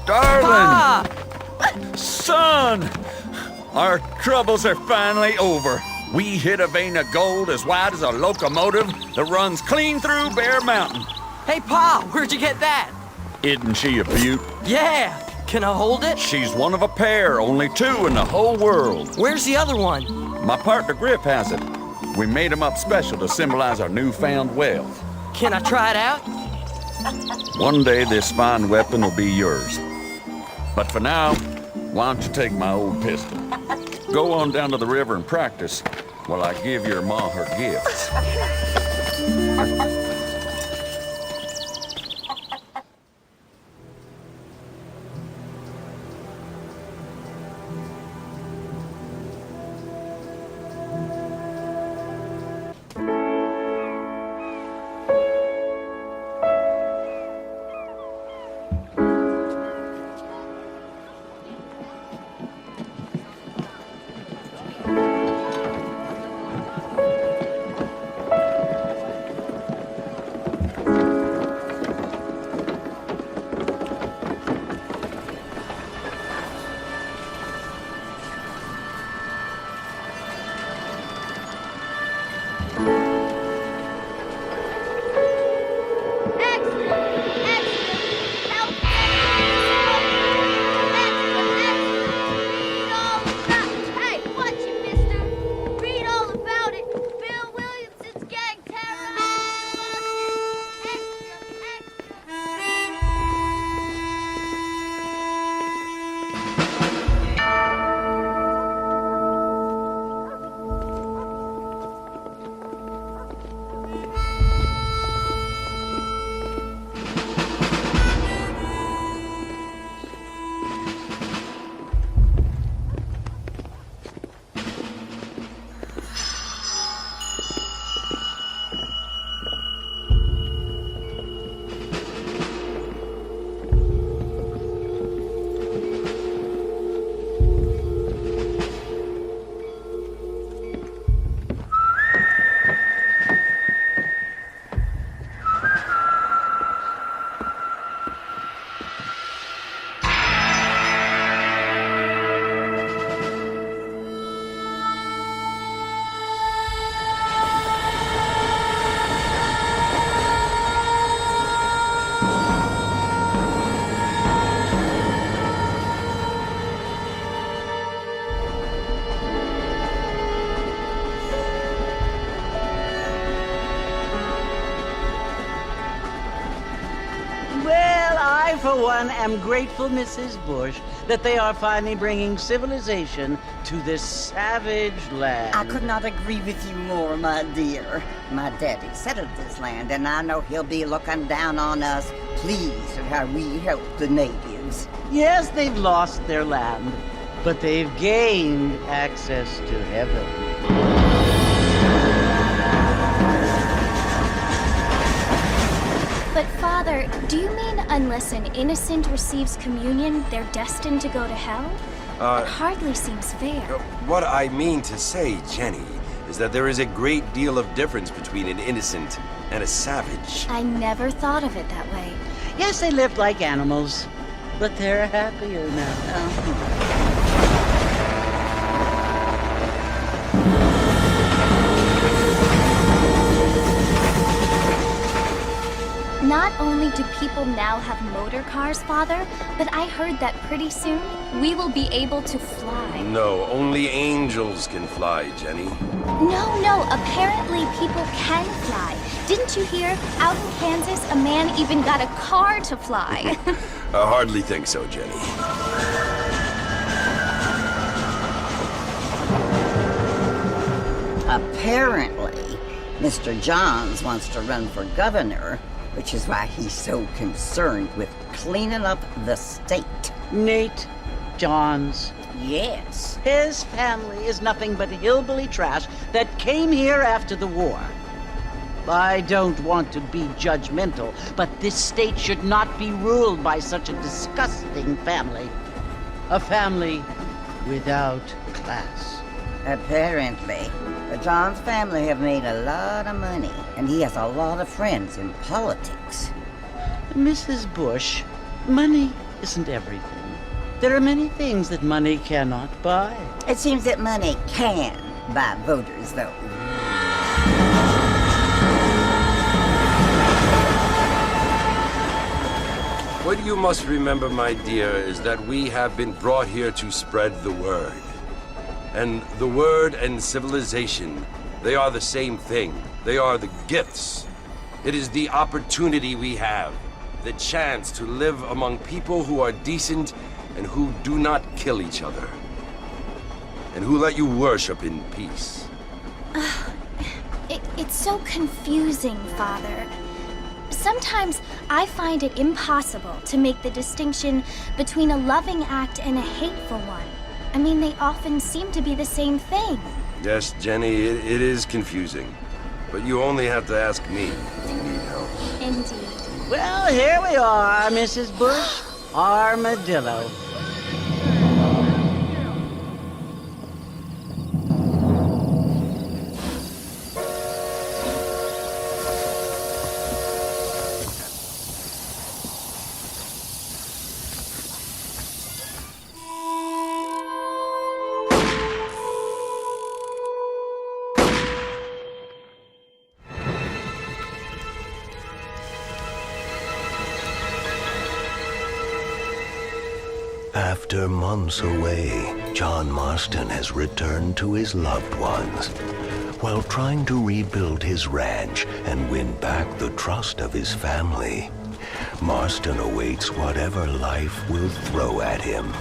Darling! Son! Our troubles are finally over. We hit a vein of gold as wide as a locomotive that runs clean through Bear Mountain. Hey, Pa, where'd you get that? Isn't she a beaut? Yeah. Can I hold it? She's one of a pair, only two in the whole world. Where's the other one? My partner Griff has it. We made him up special to symbolize our newfound wealth. Can I try it out? One day this fine weapon will be yours. But for now, why don't you take my old pistol? Go on down to the river and practice while I give your ma her gifts. For one, am grateful, Mrs. Bush, that they are finally bringing civilization to this savage land. I could not agree with you more, my dear. My daddy settled this land, and I know he'll be looking down on us, pleased at how we help the natives. Yes, they've lost their land, but they've gained access to heaven. But Father, do you mean unless an innocent receives communion, they're destined to go to hell? That hardly seems fair. What I mean to say, Jenny, is that there is a great deal of difference between an innocent and a savage. I never thought of it that way. Yes, they lived like animals, but they're happier now. Not only do people now have motor cars, Father, but I heard that pretty soon we will be able to fly. No, only angels can fly, Jenny. No, apparently people can fly. Didn't you hear? Out in Kansas, a man even got a car to fly. I hardly think so, Jenny. Apparently, Mr. Johns wants to run for governor, which is why he's so concerned with cleaning up the state. Nate Johns. Yes. His family is nothing but hillbilly trash that came here after the war. I don't want to be judgmental, but this state should not be ruled by such a disgusting family. A family without class. Apparently. But John's family have made a lot of money, and he has a lot of friends in politics. Mrs. Bush, money isn't everything. There are many things that money cannot buy. It seems that money can buy voters, though. What you must remember, my dear, is that we have been brought here to spread the word. And the word and civilization, they are the same thing. They are the gifts. It is the opportunity we have, the chance to live among people who are decent and who do not kill each other. And who let you worship in peace. It's so confusing, Father. Sometimes I find it impossible to make the distinction between a loving act and a hateful one. I mean, they often seem to be the same thing. Yes, Jenny, it is confusing. But you only have to ask me if you need help. Indeed. Well, here we are, Mrs. Bush. Armadillo. After months away, John Marston has returned to his loved ones. While trying to rebuild his ranch and win back the trust of his family, Marston awaits whatever life will throw at him.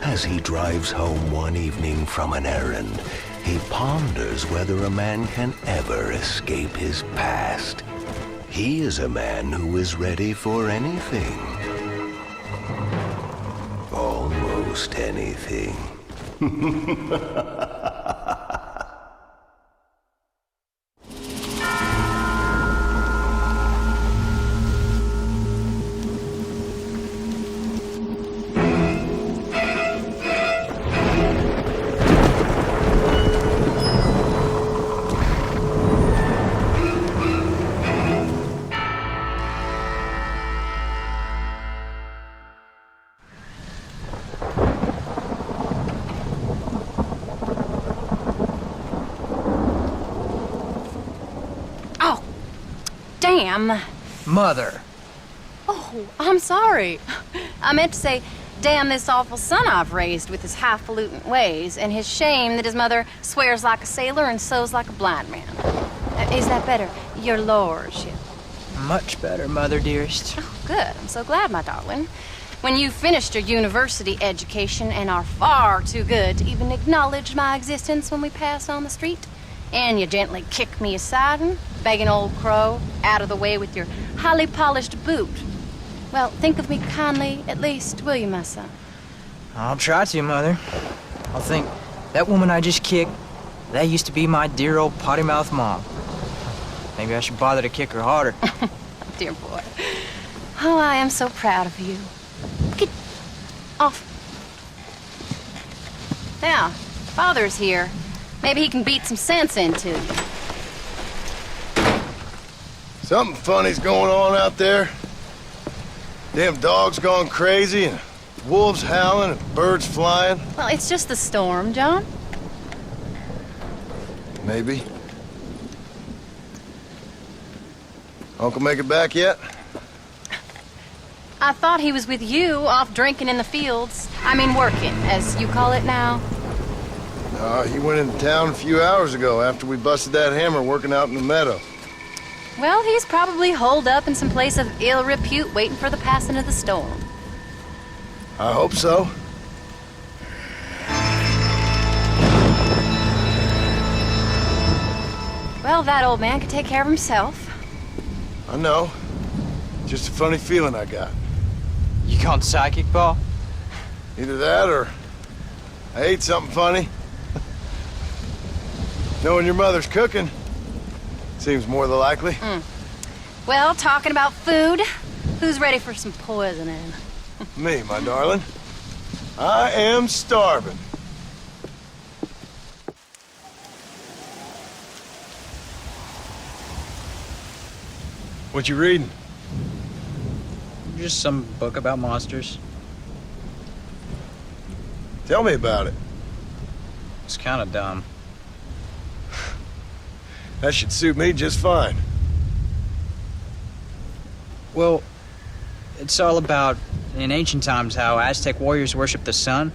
As he drives home one evening from an errand, he ponders whether a man can ever escape his past. He is a man who is ready for anything. Almost anything. Damn. Mother. Oh, I'm sorry. I meant to say, damn this awful son I've raised with his highfalutin ways, and his shame that his mother swears like a sailor and sews like a blind man. Is that better, your lordship? Much better, Mother dearest. Oh, good. I'm so glad, my darling. When you've finished your university education and are far too good to even acknowledge my existence when we pass on the street, and you gently kick me aside and begging old crow out of the way with your highly polished boot. Well, think of me kindly, at least, will you, my son? I'll try to, Mother. I'll think, that woman I just kicked, that used to be my dear old potty-mouthed mom. Maybe I should bother to kick her harder. Dear boy. Oh, I am so proud of you. Get off. Now, Father's here. Maybe he can beat some sense into you. Something funny's going on out there. Damn dogs gone crazy, and wolves howling, and birds flying. Well, it's just the storm, John. Maybe. Uncle make it back yet? I thought he was with you, off drinking in the fields. I mean, working, as you call it now. He went into town a few hours ago after we busted that hammer working out in the meadow. Well, he's probably holed up in some place of ill repute waiting for the passing of the storm. I hope so. Well, that old man can take care of himself. I know. Just a funny feeling I got. You gone psychic, Pa? Either that or I ate something funny. Knowing your mother's cooking seems more than likely. Well, talking about food, who's ready for some poisoning? Me, my darling. I am starving. What you reading? Just some book about monsters. Tell me about it. It's kind of dumb. That should suit me just fine. Well, it's all about, in ancient times, how Aztec warriors worshiped the sun.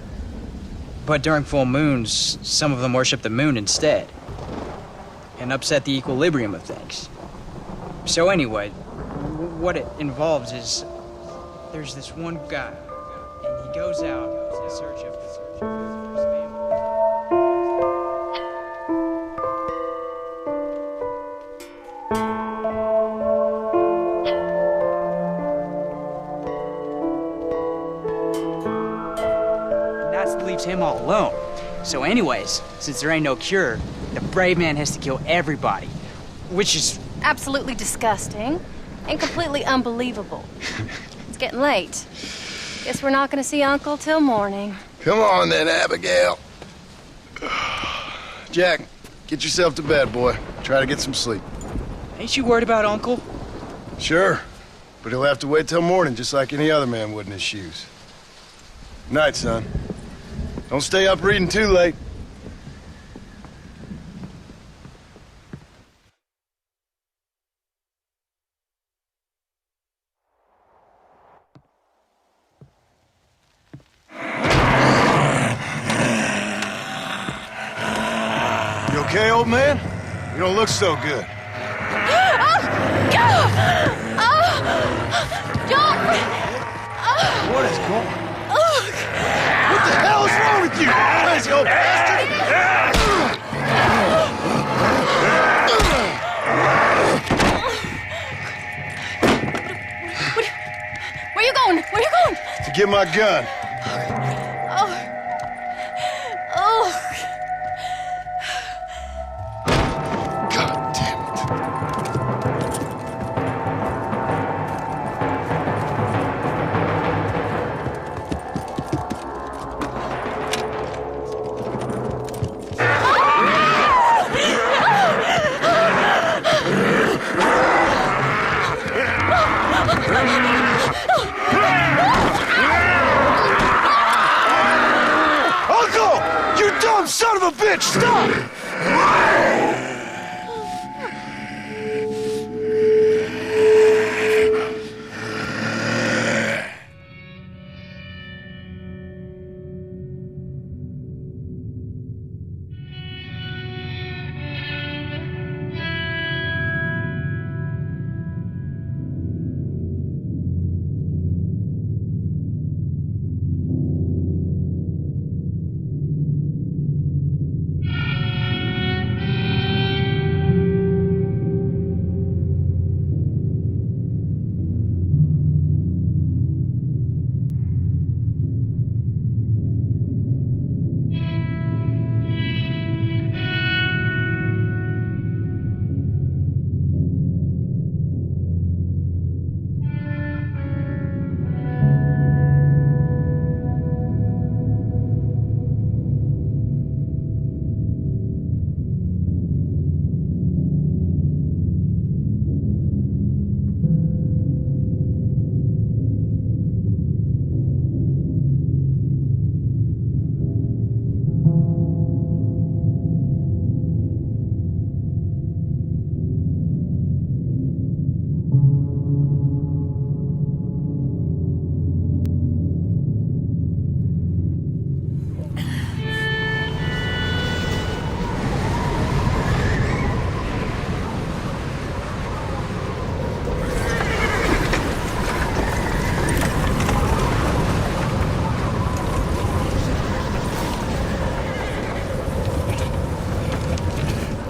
But during full moons, some of them worshiped the moon instead. And upset the equilibrium of things. So anyway, what it involves is, there's this one guy, and he goes out in search of his family. And that leaves him all alone. So anyways, since there ain't no cure, the brave man has to kill everybody, which is Absolutely disgusting and completely unbelievable. It's getting late. Guess we're not gonna see Uncle till morning. Come on then, Abigail. Jack, get yourself to bed, boy. Try to get some sleep. Ain't you worried about Uncle? Sure, but he'll have to wait till morning just like any other man would in his shoes. Night, son. Don't stay up reading too late. You okay, old man? You don't look so good. What is going on? What the hell is wrong with you? Crazy old bastard! Where you going? Where you going? To get my gun. Oh. Oh. God damn it. Uncle! You dumb son of a bitch! Stop!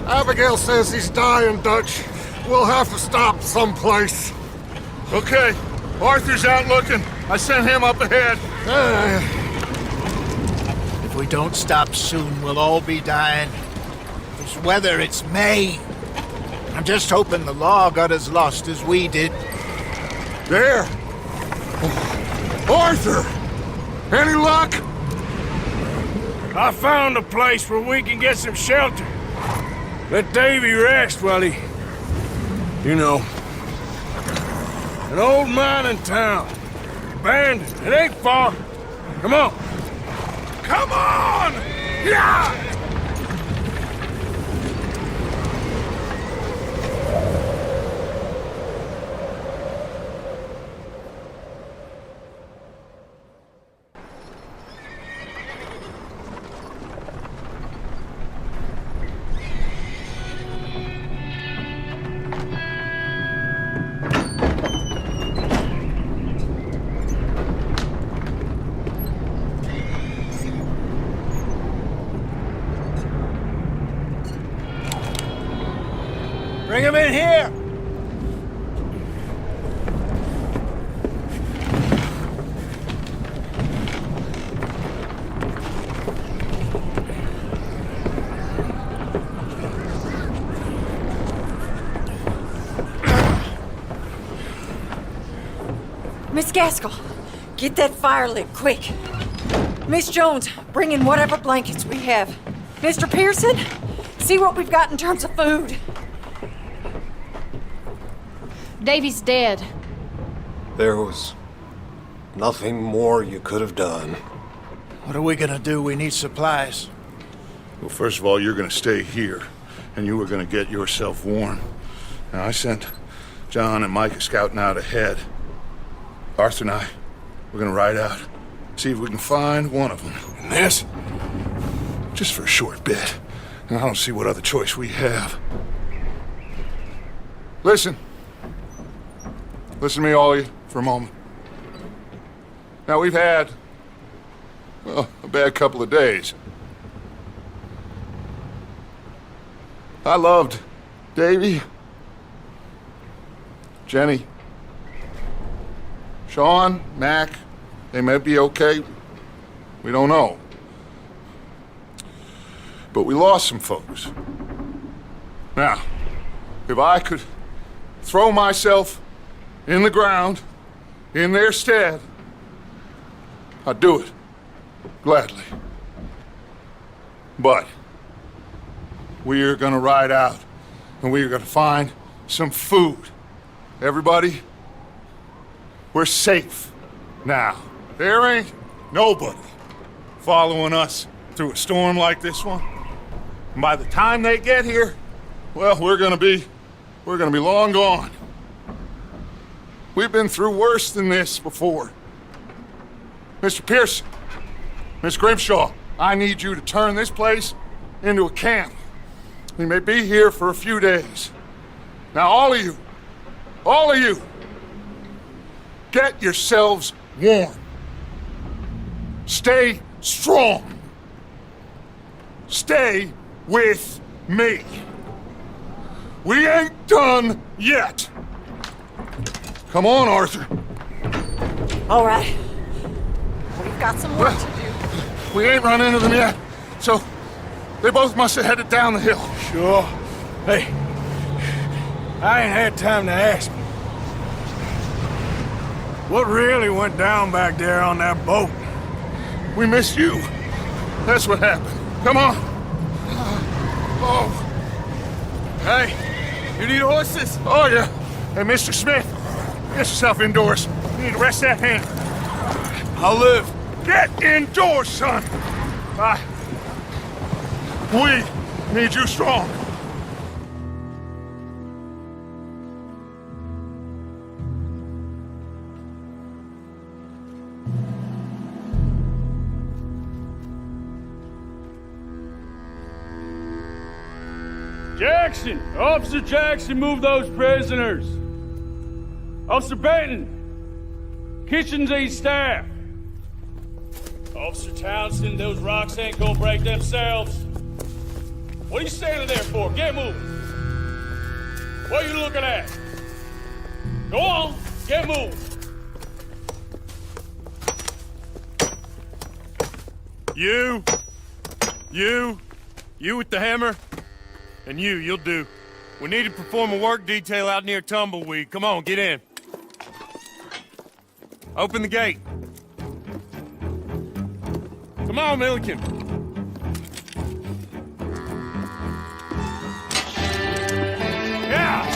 Abigail says he's dying, Dutch. We'll have to stop someplace. Okay, Arthur's out looking. I sent him up ahead. If we don't stop soon, we'll all be dying. This weather, it's May. I'm just hoping the law got as lost as we did. There! Arthur! Any luck? I found a place where we can get some shelter. Let Davy rest while he... you know. An old mining town. Abandoned. It ain't far. Come on. Come on! Yeah! Bring him in here! Miss Gaskell, get that fire lit, quick. Miss Jones, bring in whatever blankets we have. Mr. Pearson, see what we've got in terms of food. Davy's dead. There was nothing more you could have done. What are we gonna do? We need supplies. Well, first of all, you're gonna stay here, and you were gonna get yourself warm. Now, I sent John and Micah scouting out ahead. Arthur and I, we're gonna ride out, see if we can find one of them. And this, just for a short bit. And I don't see what other choice we have. Listen. Listen to me, all of you, for a moment. Now, we've had, well, a bad couple of days. I loved Davy, Jenny, Sean, Mac. They may be okay. We don't know. But we lost some folks. Now, if I could throw myself in the ground, in their stead, I'd do it, gladly. But we are gonna ride out, and we are gonna find some food. Everybody, we're safe now. There ain't nobody following us through a storm like this one. And by the time they get here, well, we're gonna be long gone. We've been through worse than this before. Mr. Pearson, Miss Grimshaw, I need you to turn this place into a camp. We may be here for a few days. Now, all of you, get yourselves warm. Stay strong. Stay with me. We ain't done yet. Come on, Arthur. All right. We've got some work to do. We ain't run into them yet, so they both must have headed down the hill. Sure. Hey, I ain't had time to ask. What really went down back there on that boat? We missed you. That's what happened. Come on. Oh. Hey, you need horses? Oh, yeah. Hey, Mr. Smith, get yourself indoors. You need to rest that hand. I'll live. Get indoors, son. We need you strong. Jackson! Officer Jackson, move those prisoners! Officer Benton! Kitchens and staff! Officer Townsend, those rocks ain't gonna break themselves. What are you standing there for? Get moving! What are you looking at? Go on, get moving! You with the hammer? And you'll do. We need to perform a work detail out near Tumbleweed. Come on, get in. Open the gate. Come on, Milliken. Yeah!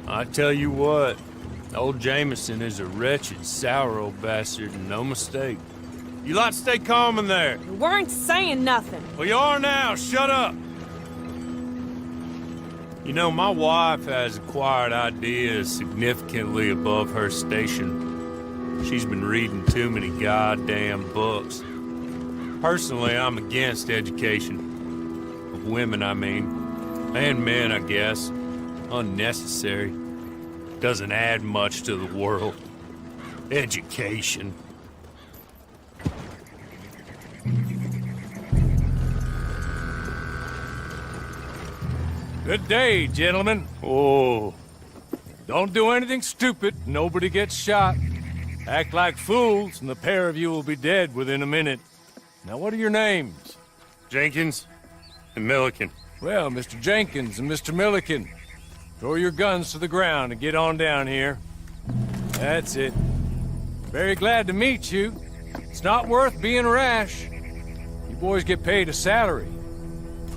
I tell you what, old Jameson is a wretched, sour old bastard, and no mistake. You lot stay calm in there. You weren't saying nothing. Well, you are now. Shut up. You know, my wife has acquired ideas significantly above her station. She's been reading too many goddamn books. Personally, I'm against education. Of women, I mean. And men, I guess. Unnecessary. Doesn't add much to the world. Education. Good day, gentlemen. Oh, don't do anything stupid. Nobody gets shot. Act like fools, and the pair of you will be dead within a minute. Now, what are your names? Jenkins and Milliken. Well, Mr. Jenkins and Mr. Milliken, throw your guns to the ground and get on down here. That's it. Very glad to meet you. It's not worth being rash. You boys get paid a salary.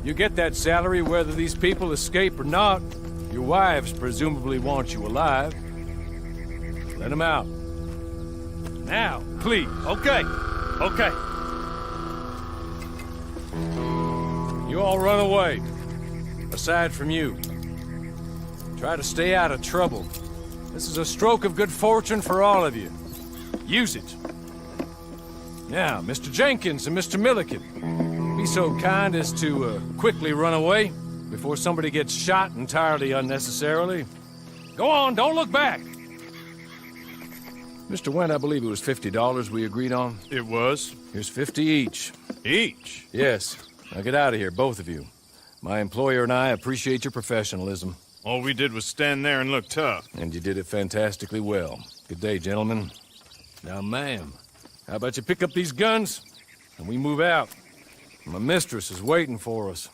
You get that salary whether these people escape or not. Your wives presumably want you alive. Let them out. Now, please. Okay. Okay. You all run away. Aside from you. Try to stay out of trouble. This is a stroke of good fortune for all of you. Use it. Now, Mr. Jenkins and Mr. Milliken, be so kind as to quickly run away before somebody gets shot entirely unnecessarily. Go on, don't look back. Mr. Wendt, I believe it was $50 we agreed on. It was. Here's 50 each. Each? Yes. Now get out of here, both of you. My employer and I appreciate your professionalism. All we did was stand there and look tough. And you did it fantastically well. Good day, gentlemen. Now, ma'am, how about you pick up these guns and we move out? My mistress is waiting for us.